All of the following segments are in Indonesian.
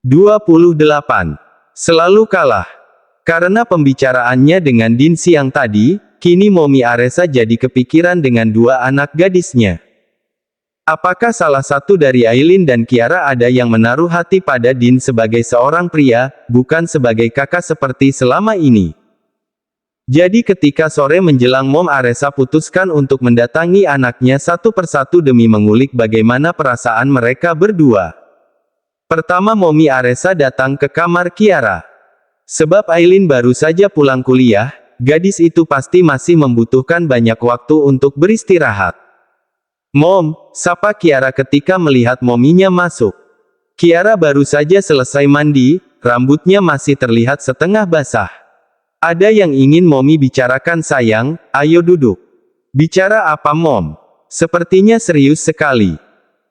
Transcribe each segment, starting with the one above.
28. Selalu kalah. Karena pembicaraannya dengan Din siang tadi, kini Momi Aresa jadi kepikiran dengan dua anak gadisnya. Apakah salah satu dari Aileen dan Kiara ada yang menaruh hati pada Din sebagai seorang pria, bukan sebagai kakak seperti selama ini? Jadi ketika sore menjelang Mom Aresa putuskan untuk mendatangi anaknya satu persatu demi mengulik bagaimana perasaan mereka berdua. Pertama Momi Aresa datang ke kamar Kiara. Sebab Aileen baru saja pulang kuliah, gadis itu pasti masih membutuhkan banyak waktu untuk beristirahat. "Mom," sapa Kiara ketika melihat mominya masuk. Kiara baru saja selesai mandi, rambutnya masih terlihat setengah basah. "Ada yang ingin Momi bicarakan sayang, ayo duduk." "Bicara apa Mom?" "Sepertinya serius sekali."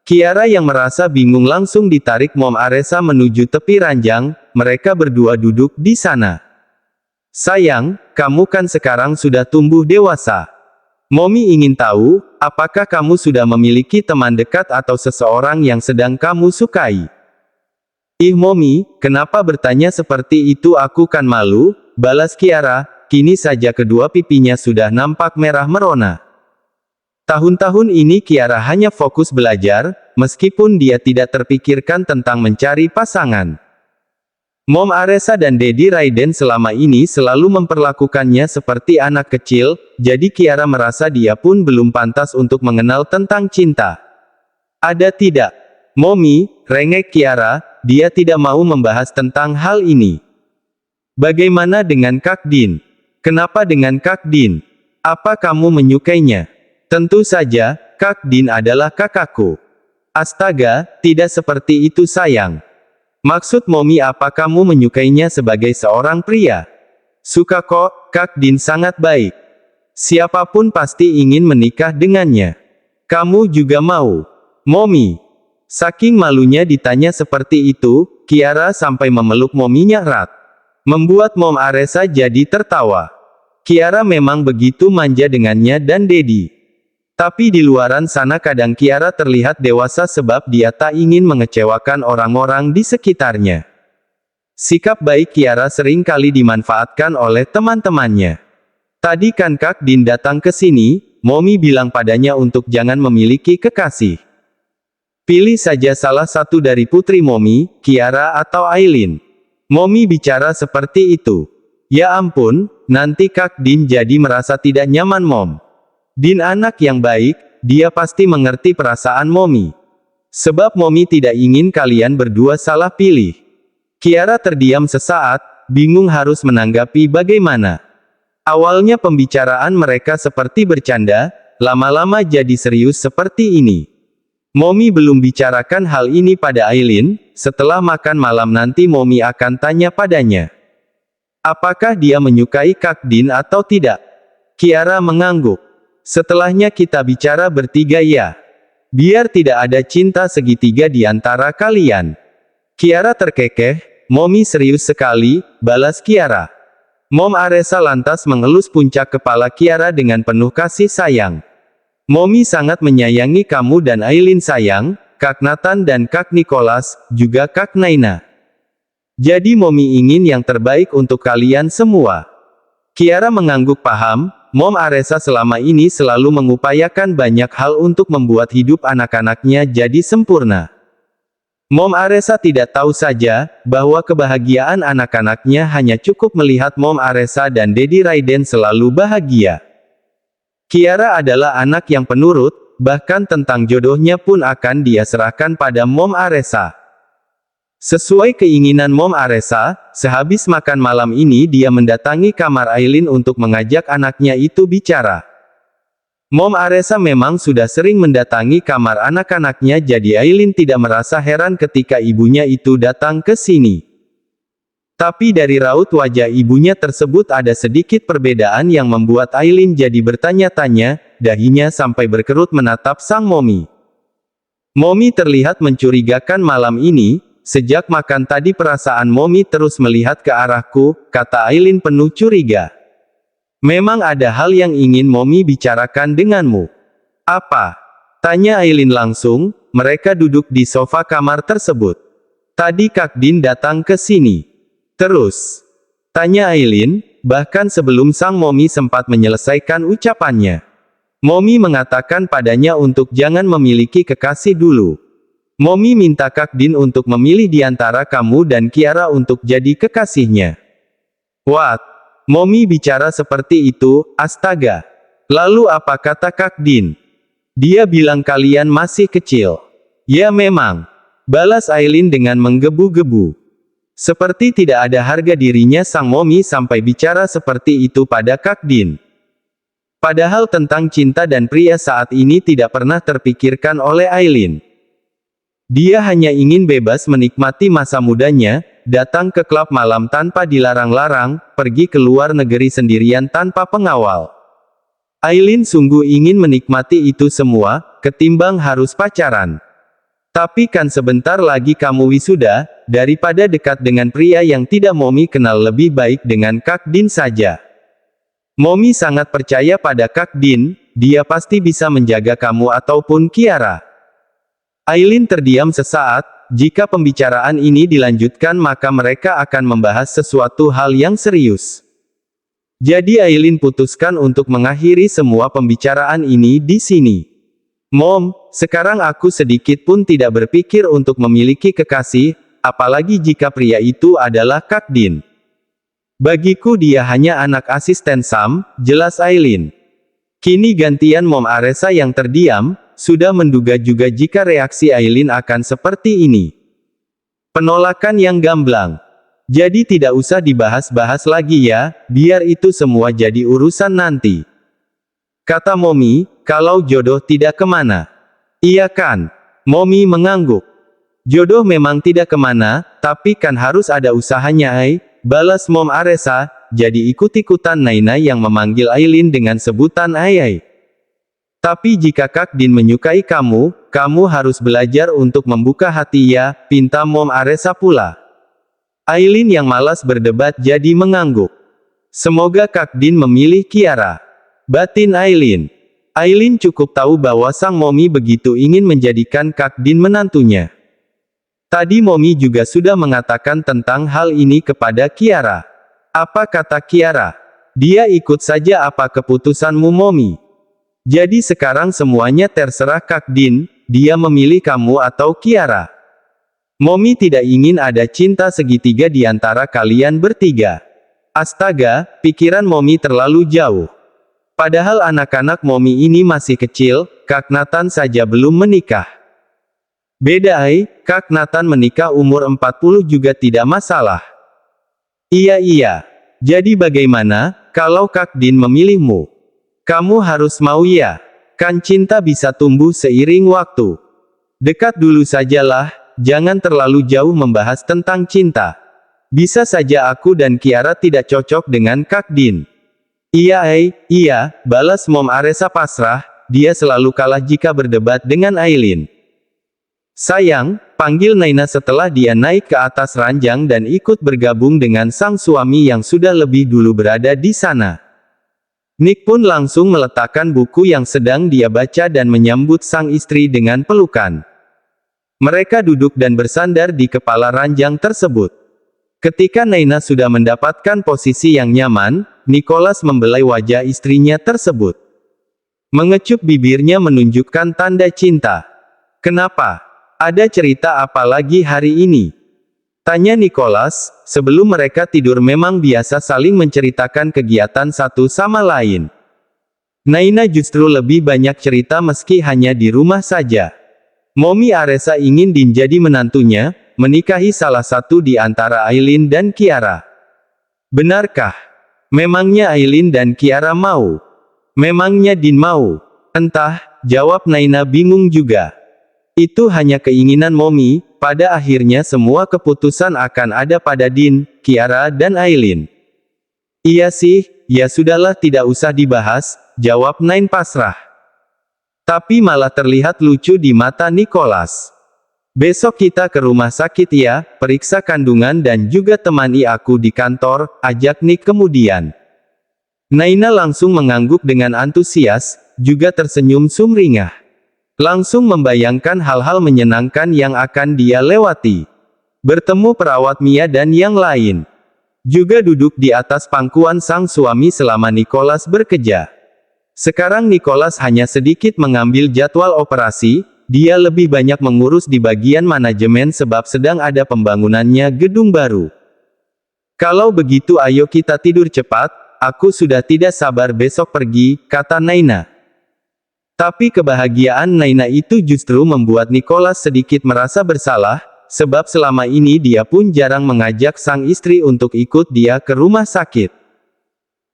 Kiara yang merasa bingung langsung ditarik Mom Aresa menuju tepi ranjang, mereka berdua duduk di sana. "Sayang, kamu kan sekarang sudah tumbuh dewasa. Momi ingin tahu, apakah kamu sudah memiliki teman dekat atau seseorang yang sedang kamu sukai?" "Ih Momi, kenapa bertanya seperti itu, aku kan malu," balas Kiara, kini saja kedua pipinya sudah nampak merah merona. Tahun-tahun ini Kiara hanya fokus belajar, meskipun dia tidak terpikirkan tentang mencari pasangan. Mom Aresa dan Daddy Raiden selama ini selalu memperlakukannya seperti anak kecil, jadi Kiara merasa dia pun belum pantas untuk mengenal tentang cinta. "Ada tidak?" "Momi," rengek Kiara, dia tidak mau membahas tentang hal ini. "Bagaimana dengan Kak Din?" "Kenapa dengan Kak Din? Apa kamu menyukainya?" "Tentu saja, Kak Din adalah kakakku." "Astaga, tidak seperti itu sayang. Maksud Momi apa kamu menyukainya sebagai seorang pria?" "Suka kok, Kak Din sangat baik. Siapapun pasti ingin menikah dengannya." "Kamu juga mau?" "Momi." Saking malunya ditanya seperti itu, Kiara sampai memeluk mominya erat. Membuat Mom Aresa jadi tertawa. Kiara memang begitu manja dengannya dan Daddy. Tapi di luaran sana kadang Kiara terlihat dewasa sebab dia tak ingin mengecewakan orang-orang di sekitarnya. Sikap baik Kiara sering kali dimanfaatkan oleh teman-temannya. "Tadi kan Kak Din datang ke sini, Momi bilang padanya untuk jangan memiliki kekasih. Pilih saja salah satu dari putri Momi, Kiara atau Aileen." Momi bicara seperti itu. "Ya ampun, nanti Kak Din jadi merasa tidak nyaman Mom. Din anak yang baik, dia pasti mengerti perasaan Momi. Sebab Momi tidak ingin kalian berdua salah pilih." Kiara terdiam sesaat, bingung harus menanggapi bagaimana. Awalnya pembicaraan mereka seperti bercanda, lama-lama jadi serius seperti ini. Momi belum bicarakan hal ini pada Aileen, setelah makan malam nanti Momi akan tanya padanya. Apakah dia menyukai Kak Din atau tidak? Kiara mengangguk. "Setelahnya kita bicara bertiga ya. Biar tidak ada cinta segitiga di antara kalian." Kiara terkekeh, "Momi serius sekali," balas Kiara. Mom Aresa lantas mengelus puncak kepala Kiara dengan penuh kasih sayang. "Momi sangat menyayangi kamu dan Aileen sayang, Kak Nathan dan Kak Nicholas, juga Kak Naina. Jadi Momi ingin yang terbaik untuk kalian semua." Kiara mengangguk paham, Mom Aresa selama ini selalu mengupayakan banyak hal untuk membuat hidup anak-anaknya jadi sempurna. Mom Aresa tidak tahu saja, bahwa kebahagiaan anak-anaknya hanya cukup melihat Mom Aresa dan Daddy Raiden selalu bahagia. Kiara adalah anak yang penurut, bahkan tentang jodohnya pun akan dia serahkan pada Mom Aresa. Sesuai keinginan Mom Aresa, sehabis makan malam ini dia mendatangi kamar Aileen untuk mengajak anaknya itu bicara. Mom Aresa memang sudah sering mendatangi kamar anak-anaknya jadi Aileen tidak merasa heran ketika ibunya itu datang ke sini. Tapi dari raut wajah ibunya tersebut ada sedikit perbedaan yang membuat Aileen jadi bertanya-tanya, dahinya sampai berkerut menatap sang Momi. "Momi terlihat mencurigakan malam ini. Sejak makan tadi perasaan Momi terus melihat ke arahku," kata Aileen penuh curiga. "Memang ada hal yang ingin Momi bicarakan denganmu." "Apa?" tanya Aileen langsung. Mereka duduk di sofa kamar tersebut. Tadi Kak Din datang ke sini. Terus, tanya Aileen, bahkan sebelum sang Momi sempat menyelesaikan ucapannya. Momi mengatakan padanya untuk jangan memiliki kekasih dulu. Momi minta Kak Din untuk memilih di antara kamu dan Kiara untuk jadi kekasihnya. What? Momi bicara seperti itu, astaga. Lalu apa kata Kak Din? Dia bilang kalian masih kecil. Ya memang. Balas Aileen dengan menggebu-gebu. Seperti tidak ada harga dirinya sang Momi sampai bicara seperti itu pada Kak Din. Padahal tentang cinta dan pria saat ini tidak pernah terpikirkan oleh Aileen. Dia hanya ingin bebas menikmati masa mudanya, datang ke klub malam tanpa dilarang-larang, pergi ke luar negeri sendirian tanpa pengawal. Aileen sungguh ingin menikmati itu semua, ketimbang harus pacaran. Tapi kan sebentar lagi kamu wisuda, daripada dekat dengan pria yang tidak Momi kenal lebih baik dengan Kak Din saja. Momi sangat percaya pada Kak Din, dia pasti bisa menjaga kamu ataupun Kiara. Aileen terdiam sesaat, jika pembicaraan ini dilanjutkan maka mereka akan membahas sesuatu hal yang serius. Jadi Aileen putuskan untuk mengakhiri semua pembicaraan ini di sini. Mom, sekarang aku sedikit pun tidak berpikir untuk memiliki kekasih, apalagi jika pria itu adalah Kak Din. Bagiku dia hanya anak asisten Sam, jelas Aileen. Kini gantian Mom Aresa yang terdiam, sudah menduga juga jika reaksi Aileen akan seperti ini. Penolakan yang gamblang. Jadi tidak usah dibahas-bahas lagi ya, biar itu semua jadi urusan nanti. Kata Momi, kalau jodoh tidak kemana. Iya kan? Momi mengangguk. Jodoh memang tidak kemana, tapi kan harus ada usahanya balas Mom Aresa, jadi ikut-ikutan Naina yang memanggil Aileen dengan sebutan Ai. Tapi jika Kak Din menyukai kamu, kamu harus belajar untuk membuka hati ya, pinta Mom Aresa pula. Aileen yang malas berdebat jadi mengangguk. Semoga Kak Din memilih Kiara. Batin Aileen. Aileen cukup tahu bahwa sang Momi begitu ingin menjadikan Kak Din menantunya. Tadi Momi juga sudah mengatakan tentang hal ini kepada Kiara. Apa kata Kiara? Dia ikut saja apa keputusanmu Momi. Jadi sekarang semuanya terserah Kak Din, dia memilih kamu atau Kiara. Momi tidak ingin ada cinta segitiga di antara kalian bertiga. Astaga, pikiran Momi terlalu jauh. Padahal anak-anak Momi ini masih kecil, Kak Nathan saja belum menikah. Beda Kak Nathan menikah umur 40 juga tidak masalah. Iya. Jadi bagaimana, kalau Kak Din memilihmu? Kamu harus mau ya. Kan cinta bisa tumbuh seiring waktu. Dekat dulu sajalah, jangan terlalu jauh membahas tentang cinta. Bisa saja aku dan Kiara tidak cocok dengan Kak Din. Iya, balas Mom Aresa pasrah, dia selalu kalah jika berdebat dengan Aileen. Sayang, panggil Naina setelah dia naik ke atas ranjang dan ikut bergabung dengan sang suami yang sudah lebih dulu berada di sana. Nick pun langsung meletakkan buku yang sedang dia baca dan menyambut sang istri dengan pelukan. Mereka duduk dan bersandar di kepala ranjang tersebut. Ketika Naina sudah mendapatkan posisi yang nyaman, Nicholas membelai wajah istrinya tersebut. Mengecup bibirnya menunjukkan tanda cinta. Kenapa? Ada cerita apa lagi hari ini? Tanya Nicholas, sebelum mereka tidur memang biasa saling menceritakan kegiatan satu sama lain. Naina justru lebih banyak cerita meski hanya di rumah saja. Momi Aresa ingin Din jadi menantunya, menikahi salah satu di antara Aileen dan Kiara. Benarkah? Memangnya Aileen dan Kiara mau? Memangnya Din mau? Entah, jawab Naina bingung juga. Itu hanya keinginan Momi, pada akhirnya semua keputusan akan ada pada Din, Kiara dan Aileen. Iya sih, ya sudahlah tidak usah dibahas, jawab Nain pasrah. Tapi malah terlihat lucu di mata Nicholas. Besok kita ke rumah sakit ya, periksa kandungan dan juga temani aku di kantor, ajak Nick kemudian. Naina langsung mengangguk dengan antusias, juga tersenyum sumringah. Langsung membayangkan hal-hal menyenangkan yang akan dia lewati. bertemu perawat Mia dan yang lain. Juga duduk di atas pangkuan sang suami selama Nicholas bekerja. Sekarang Nicholas hanya sedikit mengambil jadwal operasi, dia lebih banyak mengurus di bagian manajemen sebab sedang ada pembangunannya gedung baru. Kalau begitu ayo kita tidur cepat, aku sudah tidak sabar besok pergi, kata Naina. Tapi kebahagiaan Naina itu justru membuat Nicholas sedikit merasa bersalah, sebab selama ini dia pun jarang mengajak sang istri untuk ikut dia ke rumah sakit.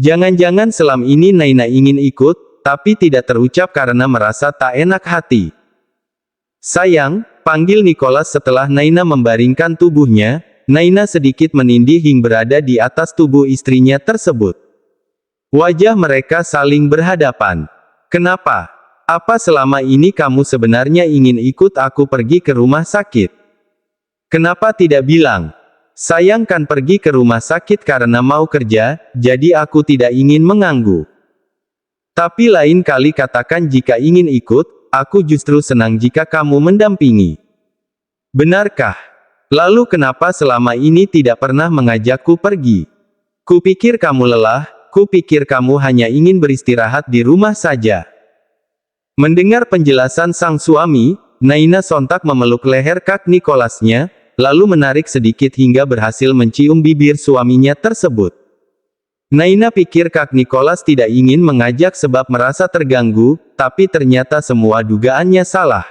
Jangan-jangan selama ini Naina ingin ikut, tapi tidak terucap karena merasa tak enak hati. Sayang, panggil Nicholas setelah Naina membaringkan tubuhnya. Naina sedikit menindih hingga berada di atas tubuh istrinya tersebut. Wajah mereka saling berhadapan. Kenapa? Apa selama ini kamu sebenarnya ingin ikut aku pergi ke rumah sakit? Kenapa tidak bilang? Sayang kan pergi ke rumah sakit karena mau kerja, jadi aku tidak ingin mengganggu. Tapi lain kali katakan jika ingin ikut, aku justru senang jika kamu mendampingi. Benarkah? Lalu kenapa selama ini tidak pernah mengajakku pergi? Kupikir kamu lelah, kupikir kamu hanya ingin beristirahat di rumah saja. Mendengar penjelasan sang suami, Naina sontak memeluk leher kak Nicholasnya, lalu menarik sedikit hingga berhasil mencium bibir suaminya tersebut. Naina pikir kak Nicholas tidak ingin mengajak sebab merasa terganggu, tapi ternyata semua dugaannya salah.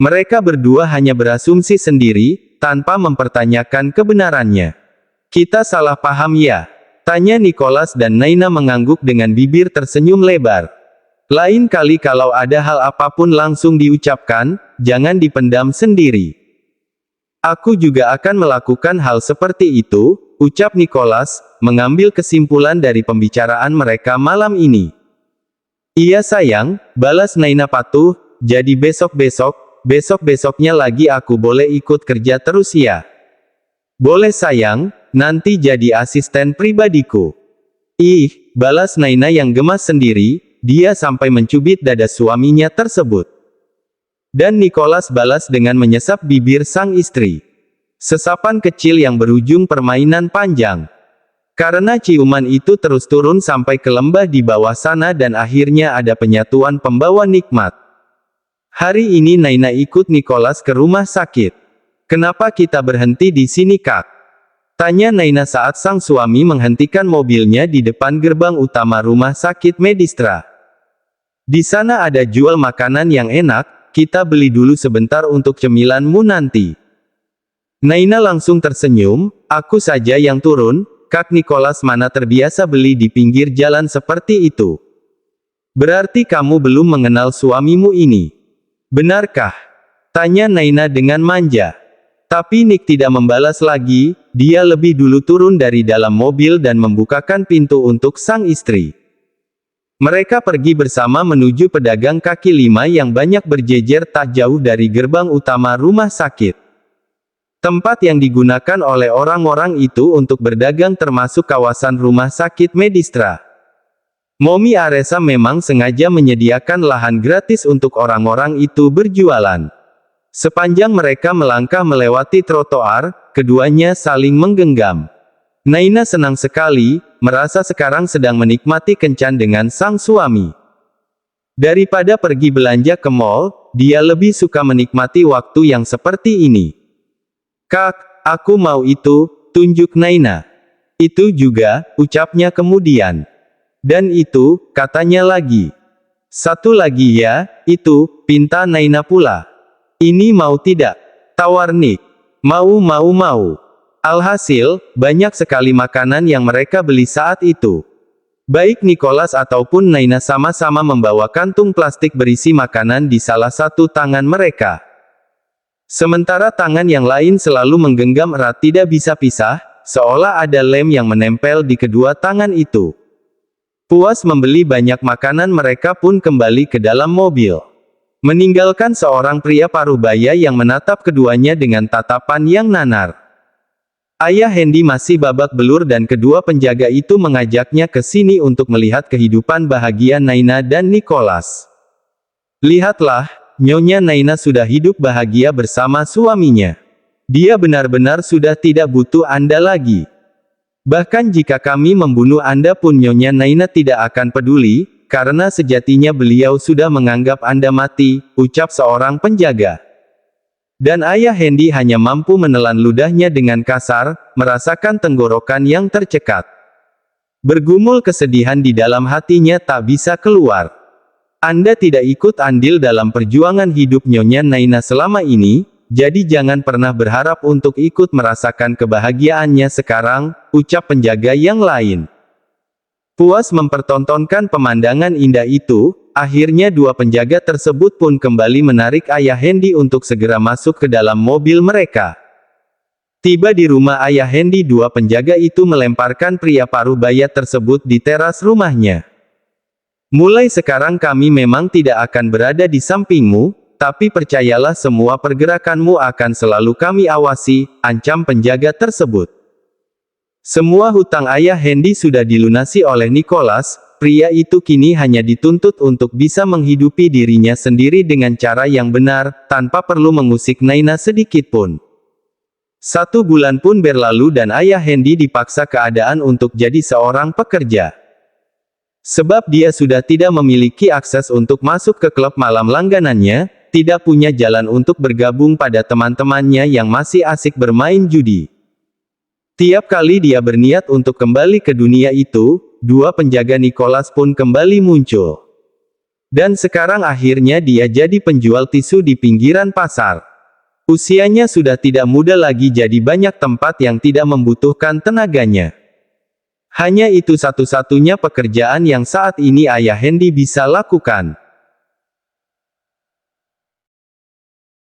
Mereka berdua hanya berasumsi sendiri, tanpa mempertanyakan kebenarannya. Kita salah paham ya? Tanya Nicholas dan Naina mengangguk dengan bibir tersenyum lebar. Lain kali kalau ada hal apapun langsung diucapkan, jangan dipendam sendiri. Aku juga akan melakukan hal seperti itu, ucap Nicholas, mengambil kesimpulan dari pembicaraan mereka malam ini. Iya sayang, balas Naina patuh, jadi besok-besoknya lagi aku boleh ikut kerja terus ya? Boleh sayang, nanti jadi asisten pribadiku. Ih, balas Naina yang gemas sendiri, dia sampai mencubit dada suaminya tersebut. Dan Nicholas balas dengan menyesap bibir sang istri. Sesapan kecil yang berujung permainan panjang. Karena ciuman itu terus turun sampai ke lembah di bawah sana dan akhirnya ada penyatuan pembawa nikmat. Hari ini Naina ikut Nicholas ke rumah sakit. Kenapa kita berhenti di sini kak? Tanya Naina saat sang suami menghentikan mobilnya di depan gerbang utama rumah sakit Medistra. Di sana ada jual makanan yang enak, kita beli dulu sebentar untuk cemilanmu nanti. Naina langsung tersenyum, aku saja yang turun, kak Nicholas mana terbiasa beli di pinggir jalan seperti itu. Berarti kamu belum mengenal suamimu ini. Benarkah? Tanya Naina dengan manja. Tapi Nick tidak membalas lagi, dia lebih dulu turun dari dalam mobil dan membukakan pintu untuk sang istri. Mereka pergi bersama menuju pedagang kaki lima yang banyak berjejer tak jauh dari gerbang utama rumah sakit. Tempat yang digunakan oleh orang-orang itu untuk berdagang termasuk kawasan rumah sakit Medistra. Momi Aresa memang sengaja menyediakan lahan gratis untuk orang-orang itu berjualan. Sepanjang mereka melangkah melewati trotoar, keduanya saling menggenggam. Naina senang sekali, merasa sekarang sedang menikmati kencan dengan sang suami. Daripada pergi belanja ke mall, dia lebih suka menikmati waktu yang seperti ini. Kak, aku mau itu, tunjuk Naina. Itu juga, ucapnya kemudian. Dan itu, katanya lagi. Satu lagi ya, itu, pinta Naina pula. Ini mau tidak? Tawar Nick. Mau. Alhasil, banyak sekali makanan yang mereka beli saat itu. Baik Nicholas ataupun Naina sama-sama membawa kantung plastik berisi makanan di salah satu tangan mereka. Sementara tangan yang lain selalu menggenggam erat tidak bisa pisah, seolah ada lem yang menempel di kedua tangan itu. Puas membeli banyak makanan mereka pun kembali ke dalam mobil. Meninggalkan seorang pria paruh baya yang menatap keduanya dengan tatapan yang nanar. Ayah Hendy masih babak belur dan kedua penjaga itu mengajaknya ke sini untuk melihat kehidupan bahagia Naina dan Nicholas. Lihatlah, Nyonya Naina sudah hidup bahagia bersama suaminya. Dia benar-benar sudah tidak butuh Anda lagi. Bahkan jika kami membunuh Anda pun Nyonya Naina tidak akan peduli, karena sejatinya beliau sudah menganggap Anda mati, ucap seorang penjaga. Dan ayah Hendy hanya mampu menelan ludahnya dengan kasar, merasakan tenggorokan yang tercekat. Bergumul kesedihan di dalam hatinya tak bisa keluar. Anda tidak ikut andil dalam perjuangan hidup Nyonya Naina selama ini, jadi jangan pernah berharap untuk ikut merasakan kebahagiaannya sekarang, ucap penjaga yang lain. Puas mempertontonkan pemandangan indah itu, akhirnya dua penjaga tersebut pun kembali menarik ayah Hendy untuk segera masuk ke dalam mobil mereka. Tiba di rumah ayah Hendy, dua penjaga itu melemparkan pria paruh baya tersebut di teras rumahnya. Mulai sekarang kami memang tidak akan berada di sampingmu, tapi percayalah semua pergerakanmu akan selalu kami awasi, ancam penjaga tersebut. Semua hutang ayah Hendy sudah dilunasi oleh Nicholas, pria itu kini hanya dituntut untuk bisa menghidupi dirinya sendiri dengan cara yang benar, tanpa perlu mengusik Naina sedikitpun. 1 bulan pun berlalu dan ayah Hendy dipaksa keadaan untuk jadi seorang pekerja. Sebab dia sudah tidak memiliki akses untuk masuk ke klub malam langganannya, tidak punya jalan untuk bergabung pada teman-temannya yang masih asik bermain judi. Tiap kali dia berniat untuk kembali ke dunia itu, dua penjaga Nicholas pun kembali muncul. Dan sekarang akhirnya dia jadi penjual tisu di pinggiran pasar. Usianya sudah tidak muda lagi, jadi banyak tempat yang tidak membutuhkan tenaganya. Hanya itu satu-satunya pekerjaan yang saat ini ayah Hendy bisa lakukan.